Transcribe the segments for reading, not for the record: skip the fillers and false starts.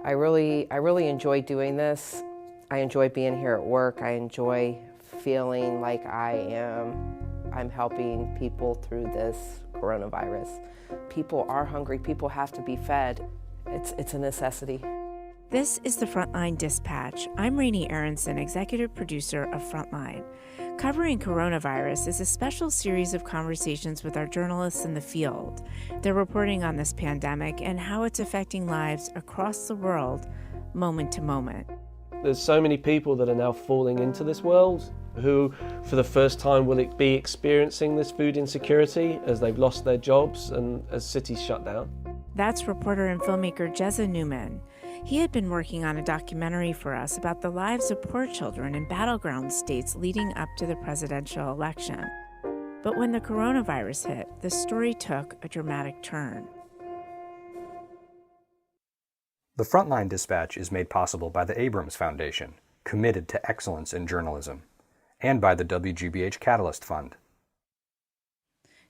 I really enjoy doing this. I enjoy being here at work. I enjoy feeling like I'm helping people through this coronavirus. People are hungry. People have to be fed. It's a necessity. This is the Frontline Dispatch. I'm Rainey Aronson, executive producer of Frontline. Covering coronavirus is a special series of conversations with our journalists in the field. They're reporting on this pandemic and how it's affecting lives across the world, moment to moment. There's so many people that are now falling into this world who, for the first time, will be experiencing this food insecurity as they've lost their jobs and as cities shut down. That's reporter and filmmaker Jezza Neumann. He had been working on a documentary for us about the lives of poor children in battleground states leading up to the presidential election. But when the coronavirus hit, the story took a dramatic turn. The Frontline Dispatch is made possible by the Abrams Foundation, committed to excellence in journalism, and by the WGBH Catalyst Fund.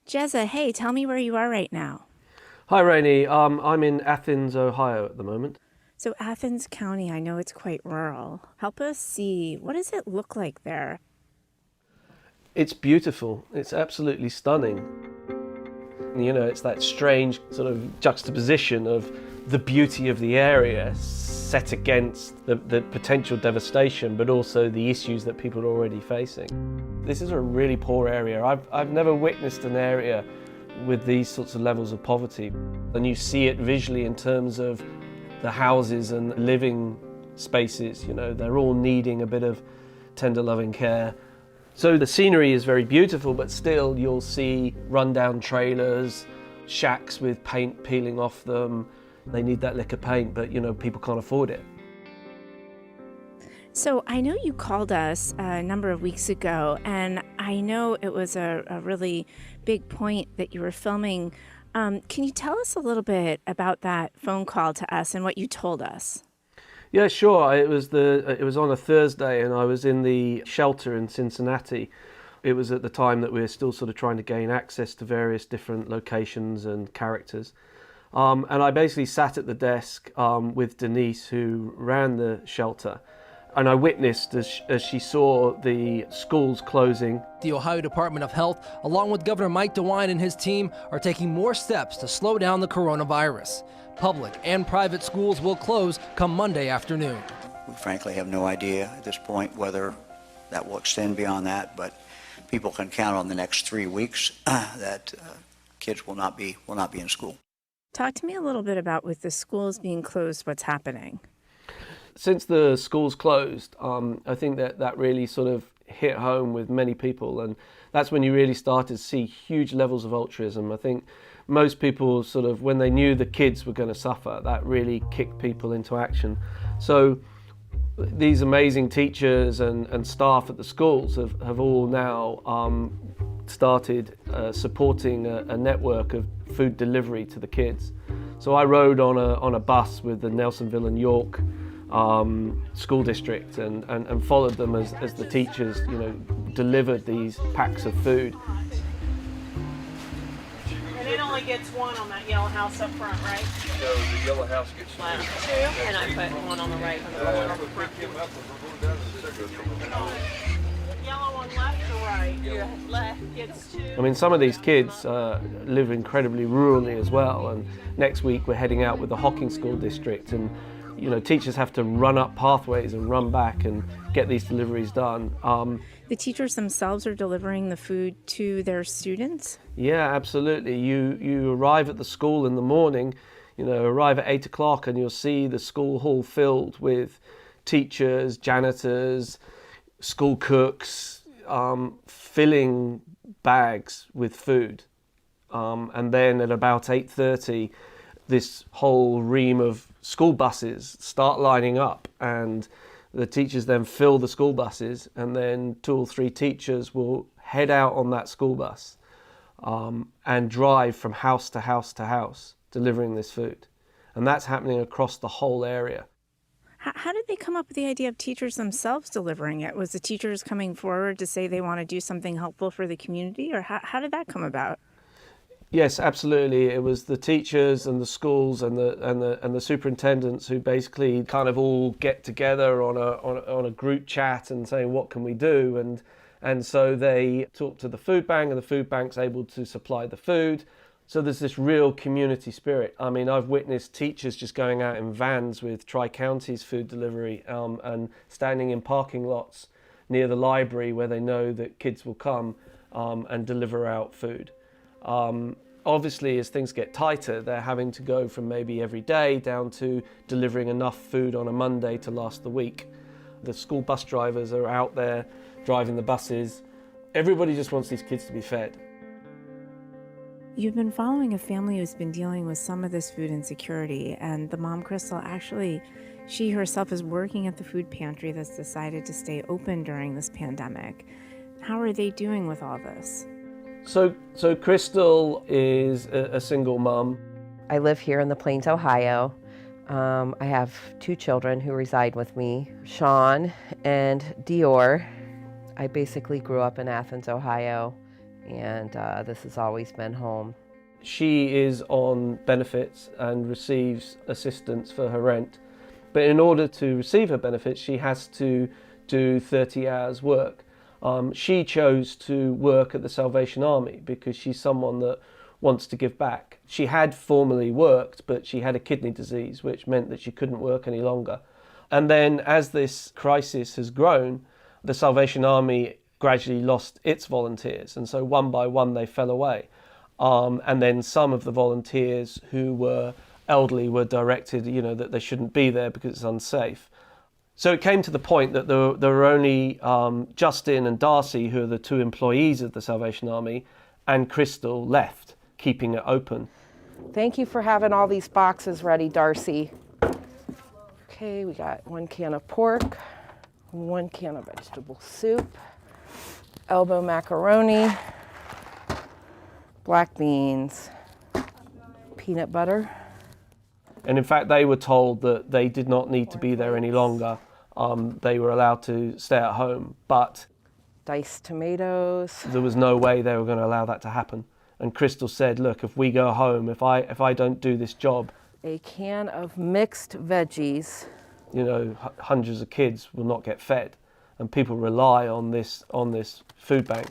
Jezza, hey, tell me where you are right now. Hi Rainey, I'm in Athens, Ohio at the moment. So Athens County, I know it's quite rural. Help us see, what does it look like there? It's beautiful, it's absolutely stunning. You know, it's that strange sort of juxtaposition of the beauty of the area set against the potential devastation, but also the issues that people are already facing. This is a really poor area. I've never witnessed an area with these sorts of levels of poverty. And you see it visually in terms of the houses and living spaces, you know, they're all needing a bit of tender loving care. So the scenery is very beautiful, but still you'll see rundown trailers, shacks with paint peeling off them. They need that lick of paint, but you know, people can't afford it. So I know you called us a number of weeks ago, and I know it was a really big point that you were filming. Can you tell us a little bit about that phone call to us and what you told us? Yeah, sure. It was on a Thursday, and I was in the shelter in Cincinnati. It was at the time that we were still sort of trying to gain access to various different locations and characters. And I basically sat at the desk with Denise, who ran the shelter. And I witnessed as she saw the schools closing. The Ohio Department of Health, along with Governor Mike DeWine and his team, are taking more steps to slow down the coronavirus. Public and private schools will close come Monday afternoon. We frankly have no idea at this point whether that will extend beyond that, but people can count on the next 3 weeks that kids will not be in school. Talk to me a little bit about, with the schools being closed, what's happening. Since the schools closed, I think that really sort of hit home with many people, and that's when you really started to see huge levels of altruism. I think most people sort of, when they knew the kids were going to suffer, that really kicked people into action. So these amazing teachers and staff at the schools have all now started supporting a network of food delivery to the kids. So I rode on a bus with the Nelsonville and York school district and followed them as the teachers, you know, delivered these packs of food. And it only gets one on that yellow house up front, right? No, the yellow house gets two, and I put one on the right and the one on the front. Yellow one left or right? Your left gets two. I mean, some of these kids live incredibly rurally as well, and next week we're heading out with the Hocking School District, and you know, teachers have to run up pathways and run back and get these deliveries done. The teachers themselves are delivering the food to their students? Yeah, absolutely. You arrive at the school in the morning, you know, arrive at 8 o'clock and you'll see the school hall filled with teachers, janitors, school cooks, filling bags with food. And then at about 8:30, this whole ream of school buses start lining up, and the teachers then fill the school buses, and then 2 or 3 teachers will head out on that school bus and drive from house to house to house delivering this food. And that's happening across the whole area. How did they come up with the idea of teachers themselves delivering it? Was the teachers coming forward to say they want to do something helpful for the community, or how did that come about? Yes, absolutely. It was the teachers and the schools and the superintendents who basically kind of all get together on a group chat and say, what can we do? And so they talk to the food bank, and the food bank's able to supply the food. So there's this real community spirit. I mean, I've witnessed teachers just going out in vans with Tri-Counties food delivery and standing in parking lots near the library where they know that kids will come and deliver out food. Obviously, as things get tighter, they're having to go from maybe every day down to delivering enough food on a Monday to last the week. The school bus drivers are out there driving the buses. Everybody just wants these kids to be fed. You've been following a family who's been dealing with some of this food insecurity, and the mom, Crystal, actually, she herself is working at the food pantry that's decided to stay open during this pandemic. How are they doing with all this? So Crystal is a single mom. I live here in the Plains, Ohio. I have 2 children who reside with me, Sean and Dior. I basically grew up in Athens, Ohio, and this has always been home. She is on benefits and receives assistance for her rent. But in order to receive her benefits, she has to do 30 hours work. She chose to work at the Salvation Army because she's someone that wants to give back. She had formerly worked, but she had a kidney disease, which meant that she couldn't work any longer. And then as this crisis has grown, the Salvation Army gradually lost its volunteers, and so one by one they fell away. And then some of the volunteers who were elderly were directed, that they shouldn't be there because it's unsafe. So it came to the point that there were only Justin and Darcy, who are the 2 employees of the Salvation Army, and Crystal left, keeping it open. Thank you for having all these boxes ready, Darcy. Okay, we got 1 can of pork, 1 can of vegetable soup, elbow macaroni, black beans, peanut butter. And in fact, they were told that they did not need to be there any longer. They were allowed to stay at home, but diced tomatoes. There was no way they were going to allow that to happen. And Crystal said, look, if we go home, if I don't do this job, a can of mixed veggies. Hundreds of kids will not get fed, and people rely on this food bank.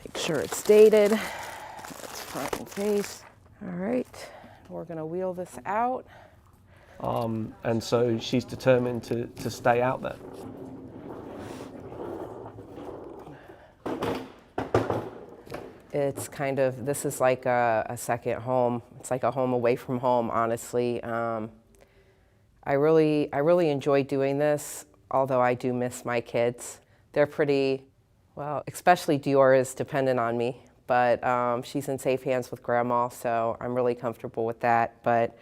Make sure it's dated. It's front and face. All right, we're going to wheel this out. And so she's determined to stay out there. It's this is like a second home. It's like a home away from home, honestly. I really enjoy doing this, although I do miss my kids. They're pretty, well, especially Dior is dependent on me, but she's in safe hands with Grandma, so I'm really comfortable with that. But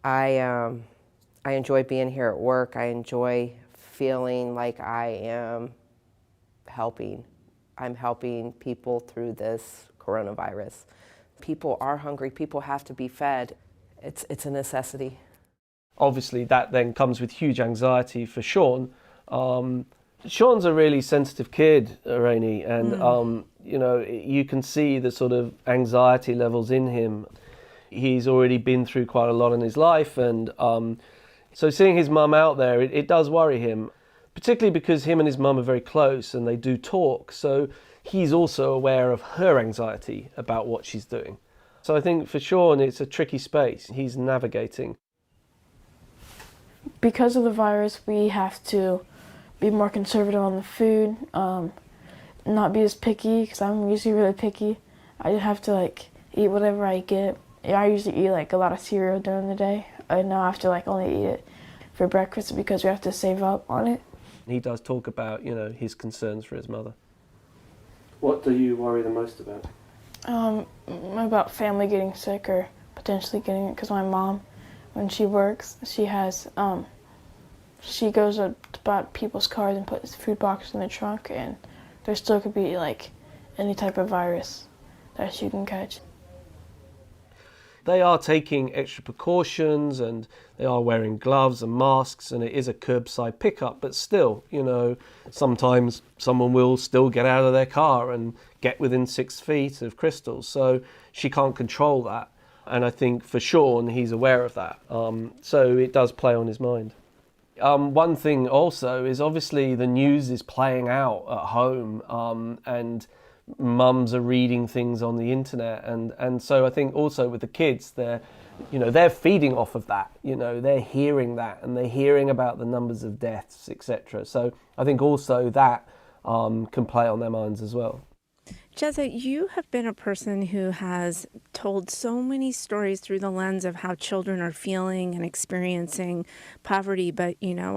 I enjoy being here at work. I enjoy feeling like I am helping. I'm helping people through this coronavirus. People are hungry. People have to be fed. It's a necessity. Obviously, that then comes with huge anxiety for Sean. Sean's a really sensitive kid, Rainey, and you can see the sort of anxiety levels in him. He's already been through quite a lot in his life, and so seeing his mum out there, it does worry him, particularly because him and his mum are very close and they do talk, so he's also aware of her anxiety about what she's doing. So I think for Sean, it's a tricky space he's navigating. Because of the virus, we have to be more conservative on the food, not be as picky, because I'm usually really picky. I just have to eat whatever I get. I usually eat a lot of cereal during the day, and now I have to only eat it for breakfast because we have to save up on it. He does talk about, his concerns for his mother. What do you worry the most about? About family getting sick or potentially getting it, because my mom, when she works, she has, she goes about people's cars and puts food boxes in the trunk, and there still could be any type of virus that she can catch. They are taking extra precautions and they are wearing gloves and masks, and it is a curbside pickup, but still, sometimes someone will still get out of their car and get within 6 feet of Crystal. So she can't control that. And I think for Sean, he's aware of that. So it does play on his mind. One thing also is obviously the news is playing out at home, and mums are reading things on the internet, and so I think also with the kids, they're feeding off of that. They're hearing that, and they're hearing about the numbers of deaths, etc. So I think also that can play on their minds as well. Jezza, you have been a person who has told so many stories through the lens of how children are feeling and experiencing poverty, but,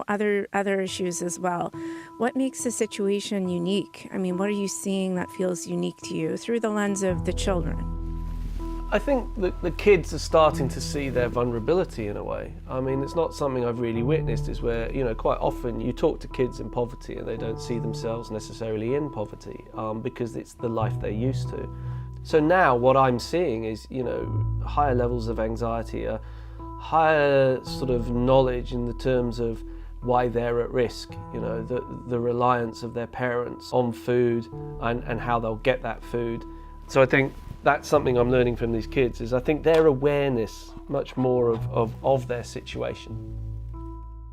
other issues as well. What makes the situation unique? I mean, what are you seeing that feels unique to you through the lens of the children? I think the kids are starting to see their vulnerability in a way. I mean, it's not something I've really witnessed, is where, quite often you talk to kids in poverty and they don't see themselves necessarily in poverty because it's the life they're used to. So now what I'm seeing is, higher levels of anxiety, a higher sort of knowledge in the terms of why they're at risk, the reliance of their parents on food and how they'll get that food. So I think that's something I'm learning from these kids, is I think their awareness much more of their situation.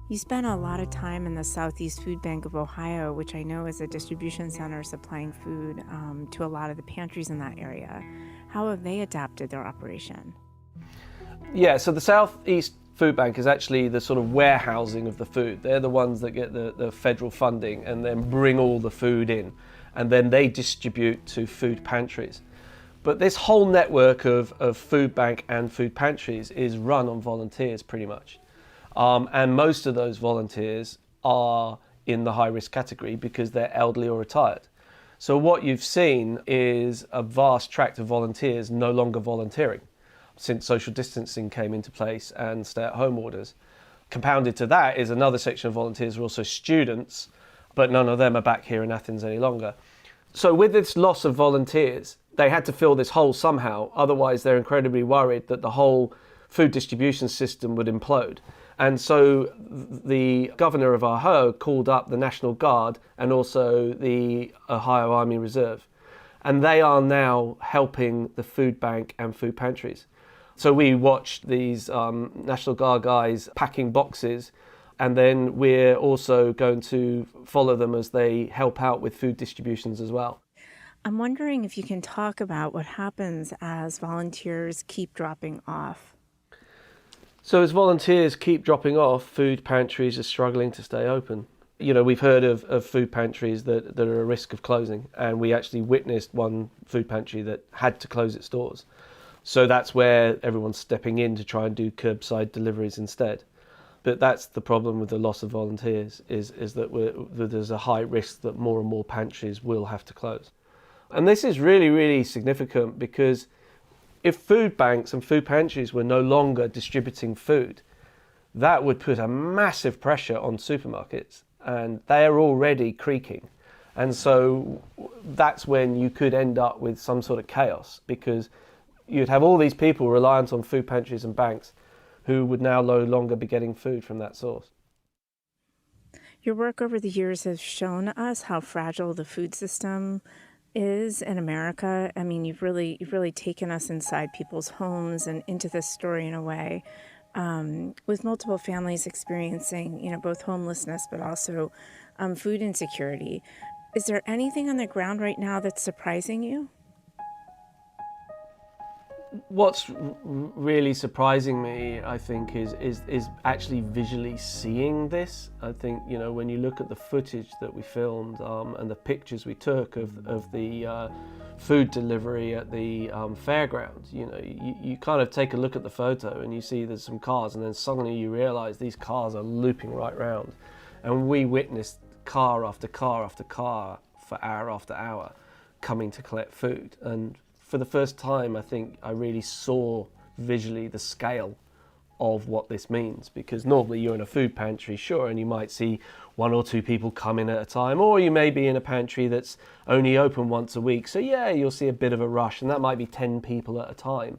You spent a lot of time in the Southeast Food Bank of Ohio, which I know is a distribution center supplying food to a lot of the pantries in that area. How have they adapted their operation? Yeah, so the Southeast Food Bank is actually the sort of warehousing of the food. They're the ones that get the federal funding and then bring all the food in, and then they distribute to food pantries. But this whole network of food bank and food pantries is run on volunteers pretty much. And most of those volunteers are in the high risk category because they're elderly or retired. So what you've seen is a vast tract of volunteers no longer volunteering since social distancing came into place and stay-at-home orders. Compounded to that is another section of volunteers who are also students, but none of them are back here in Athens any longer. So with this loss of volunteers, they had to fill this hole somehow, otherwise they're incredibly worried that the whole food distribution system would implode. And so the governor of Ohio called up the National Guard and also the Ohio Army Reserve. And they are now helping the food bank and food pantries. So we watched these National Guard guys packing boxes, and then we're also going to follow them as they help out with food distributions as well. I'm wondering if you can talk about what happens as volunteers keep dropping off. So as volunteers keep dropping off, food pantries are struggling to stay open. We've heard of food pantries that are at risk of closing, and we actually witnessed one food pantry that had to close its doors. So that's where everyone's stepping in to try and do curbside deliveries instead. But that's the problem with the loss of volunteers, is that there's a high risk that more and more pantries will have to close. And this is really, really significant because if food banks and food pantries were no longer distributing food, that would put a massive pressure on supermarkets, and they are already creaking. And so that's when you could end up with some sort of chaos, because you'd have all these people reliant on food pantries and banks who would now no longer be getting food from that source. Your work over the years has shown us how fragile the food system is in America. I mean, you've really taken us inside people's homes and into this story in a way, with multiple families experiencing, both homelessness but also food insecurity. Is there anything on the ground right now that's surprising you? What's really surprising me, I think, is actually visually seeing this. I think, when you look at the footage that we filmed and the pictures we took of the food delivery at the fairgrounds, you kind of take a look at the photo and you see there's some cars, and then suddenly you realize these cars are looping right round. And we witnessed car after car after car for hour after hour coming to collect food. And for the first time, I think I really saw visually the scale of what this means, because normally you're in a food pantry, sure, and you might see 1 or 2 people come in at a time, or you may be in a pantry that's only open once a week. So yeah, you'll see a bit of a rush, and that might be 10 people at a time.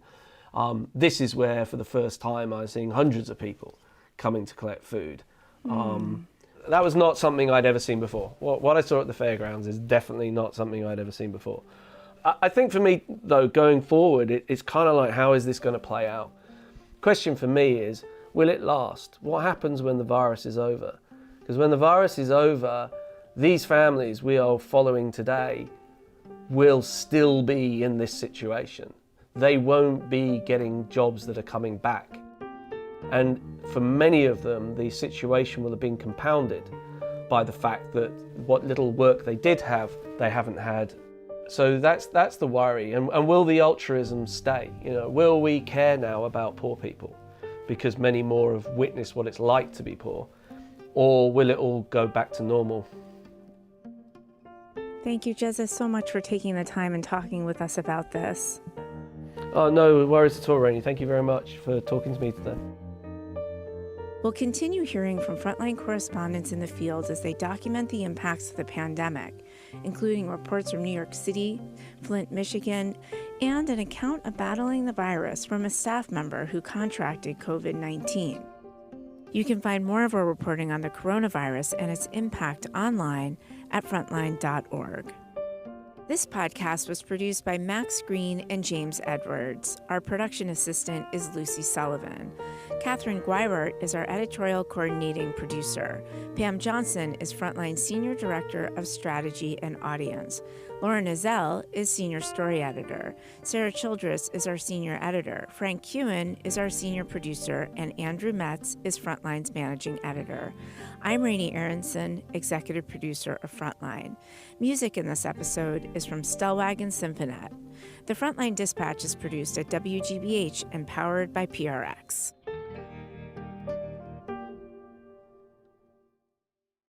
This is where, for the first time, I was seeing hundreds of people coming to collect food. That was not something I'd ever seen before. What I saw at the fairgrounds is definitely not something I'd ever seen before. I think for me, though, going forward, it's kind of like, how is this going to play out? Question for me is, will it last? What happens when the virus is over? Because when the virus is over, these families we are following today will still be in this situation. They won't be getting jobs that are coming back. And for many of them, the situation will have been compounded by the fact that what little work they did have, they haven't had. So that's the worry. And will the altruism stay? Will we care now about poor people because many more have witnessed what it's like to be poor? Or will it all go back to normal? Thank you, Jezza, so much for taking the time and talking with us about this. Oh, no worries at all, Rainey. Thank you very much for talking to me today. We'll continue hearing from frontline correspondents in the field as they document the impacts of the pandemic, including reports from New York City, Flint, Michigan, and an account of battling the virus from a staff member who contracted COVID-19. You can find more of our reporting on the coronavirus and its impact online at frontline.org. This podcast was produced by Max Green and James Edwards. Our production assistant is Lucy Sullivan. Catherine Guibert is our editorial coordinating producer. Pam Johnson is Frontline Senior Director of Strategy and Audience. Lauren Ezell is Senior Story Editor. Sarah Childress is our Senior Editor. Frank Kewen is our Senior Producer, and Andrew Metz is Frontline's Managing Editor. I'm Rainey Aronson, Executive Producer of Frontline. Music in this episode is from Stellwagen Symphonette. The Frontline Dispatch is produced at WGBH and powered by PRX.